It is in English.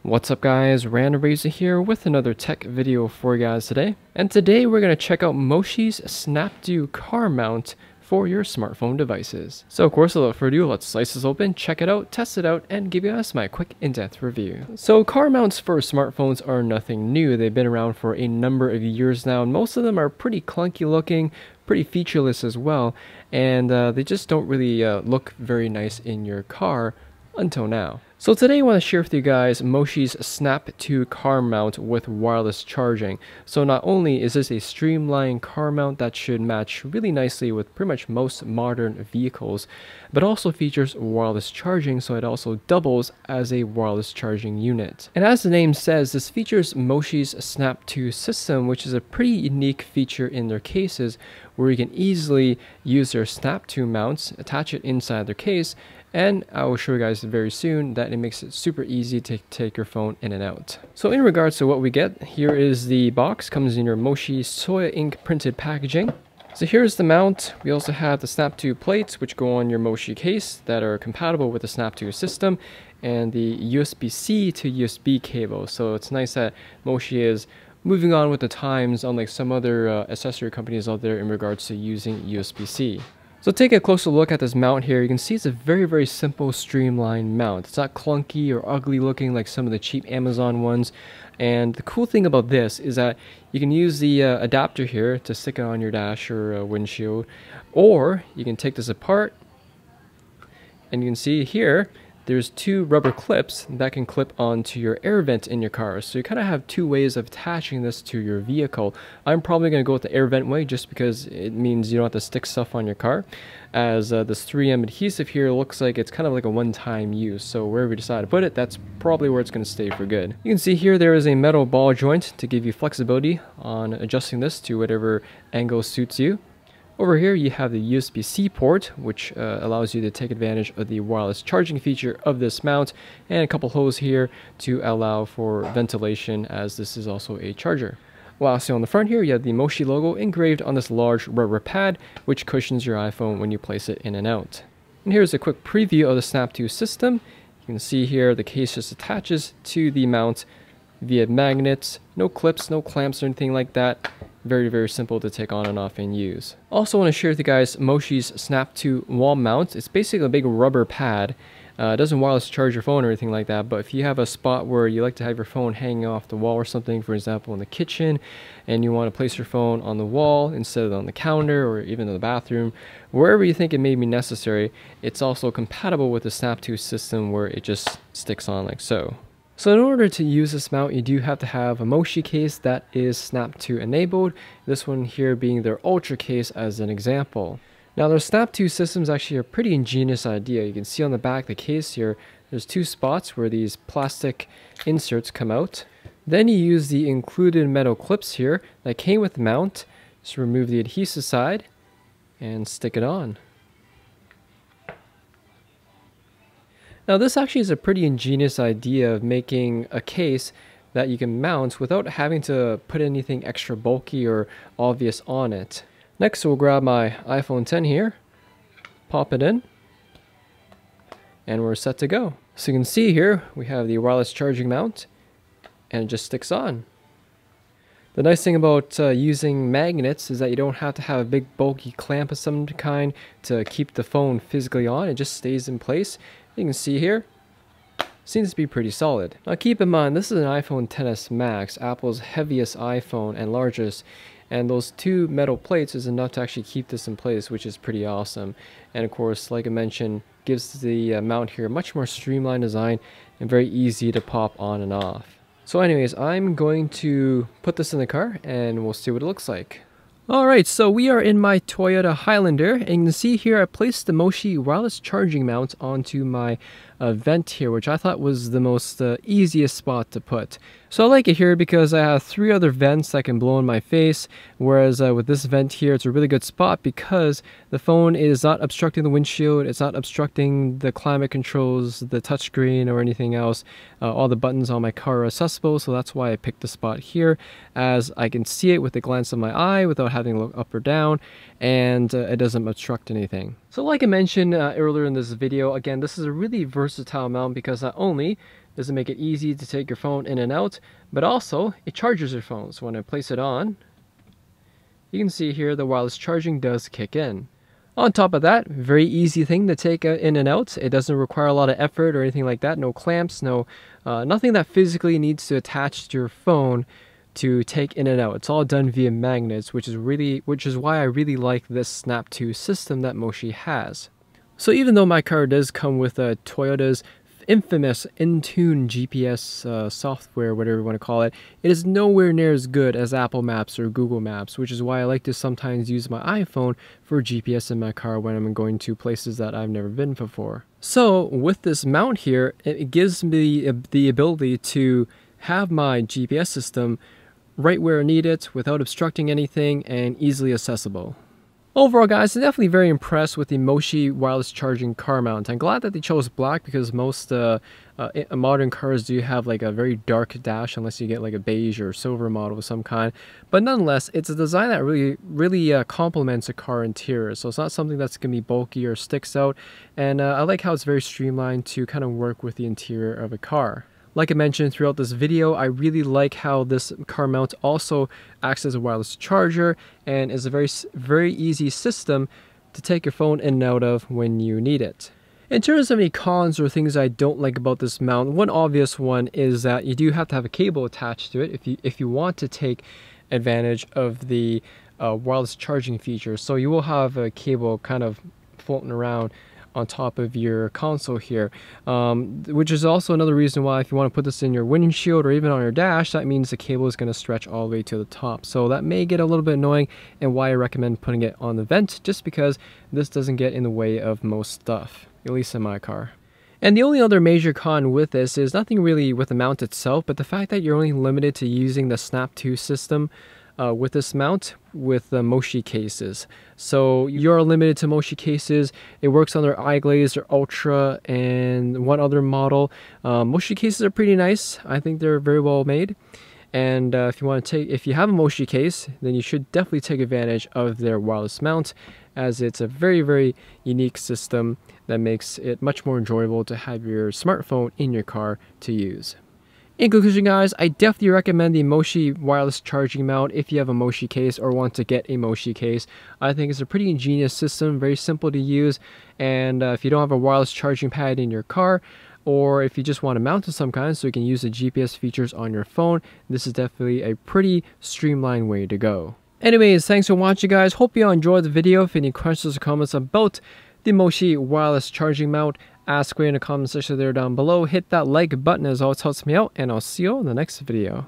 What's up guys, Random Razor here with another tech video for you guys today. And today we're going to check out Moshi's SnapTo car mount for your smartphone devices. So of course, without further ado, let's slice this open, check it out, test it out, and give you guys my quick in-depth review. So car mounts for smartphones are nothing new. They've been around for a number of years now, and most of them are pretty clunky looking, pretty featureless as well, and they just don't really look very nice in your car until now. So today I want to share with you guys Moshi's SnapTo car mount with wireless charging. So not only is this a streamlined car mount that should match really nicely with pretty much most modern vehicles, but also features wireless charging, so it also doubles as a wireless charging unit. And as the name says, this features Moshi's Snap2 System, which is a pretty unique feature in their cases, where you can easily use their SnapTo mounts, attach it inside their case, and I will show you guys very soon that it makes it super easy to take your phone in and out. So in regards to what we get, here is the box. Comes in your Moshi soya ink printed packaging. So here's the mount. We also have the SnapTo plates, which go on your Moshi case that are compatible with the Snap2 system, and the USB-C to USB cable. So it's nice that Moshi is moving on with the times, unlike some other accessory companies out there in regards to using USB-C. So take a closer look at this mount here. You can see it's a very simple, streamlined mount. It's not clunky or ugly looking like some of the cheap Amazon ones. And the cool thing about this is that you can use the adapter here to stick it on your dash or windshield, or you can take this apart, and you can see here there's two rubber clips that can clip onto your air vent in your car. So you kind of have two ways of attaching this to your vehicle. I'm probably going to go with the air vent way just because it means you don't have to stick stuff on your car, as this 3M adhesive here looks like it's kind of like a one-time use. So wherever you decide to put it, that's probably where it's going to stay for good. You can see here there is a metal ball joint to give you flexibility on adjusting this to whatever angle suits you. Over here you have the USB-C port, which allows you to take advantage of the wireless charging feature of this mount, and a couple holes here to allow for ventilation, as this is also a charger. Lastly, on the front here you have the Moshi logo engraved on this large rubber pad, which cushions your iPhone when you place it in and out. And here's a quick preview of the Snap2 system. You can see here the case just attaches to the mount via magnets, no clips, no clamps or anything like that. Very simple to take on and off and use. Also want to share with you guys Moshi's SnapTo wall mount. It's basically a big rubber pad. It doesn't wireless charge your phone or anything like that, but if you have a spot where you like to have your phone hanging off the wall or something, for example in the kitchen, and you want to place your phone on the wall instead of on the counter or even in the bathroom, wherever you think it may be necessary, it's also compatible with the SnapTo system where it just sticks on like so. So in order to use this mount, you do have to have a Moshi case that is SnapTo enabled, this one here being their Ultra case as an example. Now their SnapTo system is actually a pretty ingenious idea. You can see on the back of the case here, there's two spots where these plastic inserts come out. Then you use the included metal clips here that came with the mount. Just remove the adhesive side and stick it on. Now this actually is a pretty ingenious idea of making a case that you can mount without having to put anything extra bulky or obvious on it. Next we'll grab my iPhone 10 here, pop it in, and we're set to go. So you can see here we have the wireless charging mount, and it just sticks on. The nice thing about using magnets is that you don't have to have a big bulky clamp of some kind to keep the phone physically on. It just stays in place. You can see here, seems to be pretty solid. Now keep in mind, this is an iPhone XS Max, Apple's heaviest iPhone and largest, and those two metal plates is enough to actually keep this in place, which is pretty awesome. And of course, like I mentioned, gives the mount here a much more streamlined design and very easy to pop on and off. So anyways, I'm going to put this in the car and we'll see what it looks like. Alright, so we are in my Toyota Highlander, and you can see here I placed the Moshi wireless charging mount onto my vent here, which I thought was the most easiest spot to put. So I like it here because I have three other vents that can blow in my face, whereas with this vent here it's a really good spot because the phone is not obstructing the windshield, it's not obstructing the climate controls, the touchscreen or anything else. All the buttons on my car are accessible, so that's why I picked the spot here, as I can see it with the glance of my eye without having to look up or down, and it doesn't obstruct anything. So like I mentioned earlier in this video, again, this is a really versatile mount because not only This will make it easy to take your phone in and out, but also it charges your phone. So when I place it on, you can see here the wireless charging does kick in. On top of that, very easy thing to take in and out. It doesn't require a lot of effort or anything like that. No clamps, nothing that physically needs to attach to your phone to take in and out. It's all done via magnets, which is why I really like this Snap2 system that Moshi has. So even though my car does come with Toyota's infamous in-tune GPS software, whatever you want to call it, it is nowhere near as good as Apple Maps or Google Maps, which is why I like to sometimes use my iPhone for GPS in my car when I'm going to places that I've never been before. So with this mount here, it gives me the ability to have my GPS system right where I need it without obstructing anything and easily accessible. Overall, guys, I'm definitely very impressed with the Moshi wireless charging car mount. I'm glad that they chose black because most modern cars do have like a very dark dash unless you get like a beige or silver model of some kind. But nonetheless, it's a design that really complements a car interior. So it's not something that's going to be bulky or sticks out. And I like how it's very streamlined to kind of work with the interior of a car. Like I mentioned throughout this video, I really like how this car mount also acts as a wireless charger and is a very easy system to take your phone in and out of when you need it. In terms of any cons or things I don't like about this mount, one obvious one is that you do have to have a cable attached to it if you want to take advantage of the wireless charging feature. So you will have a cable kind of floating around on top of your console here, which is also another reason why if you want to put this in your windshield or even on your dash, that means the cable is going to stretch all the way to the top. So that may get a little bit annoying, and why I recommend putting it on the vent, just because this doesn't get in the way of most stuff, at least in my car. And the only other major con with this is nothing really with the mount itself, but the fact that you're only limited to using the Snap2 system with this mount with the Moshi cases. So you're limited to Moshi cases. It works on their iGlaze, their Ultra, and one other model. Moshi cases are pretty nice. I think they're very well made. And if you have a Moshi case, then you should definitely take advantage of their wireless mount, as it's a very unique system that makes it much more enjoyable to have your smartphone in your car to use. In conclusion, guys, I definitely recommend the Moshi wireless charging mount if you have a Moshi case or want to get a Moshi case. I think it's a pretty ingenious system, very simple to use, and if you don't have a wireless charging pad in your car, or if you just want to mount of some kind so you can use the GPS features on your phone, this is definitely a pretty streamlined way to go. Anyways, thanks for watching, guys. Hope you enjoyed the video. If any questions or comments about the Moshi wireless charging mount, ask away in the comment section there down below. Hit that like button, as always helps me out, and I'll see you in the next video.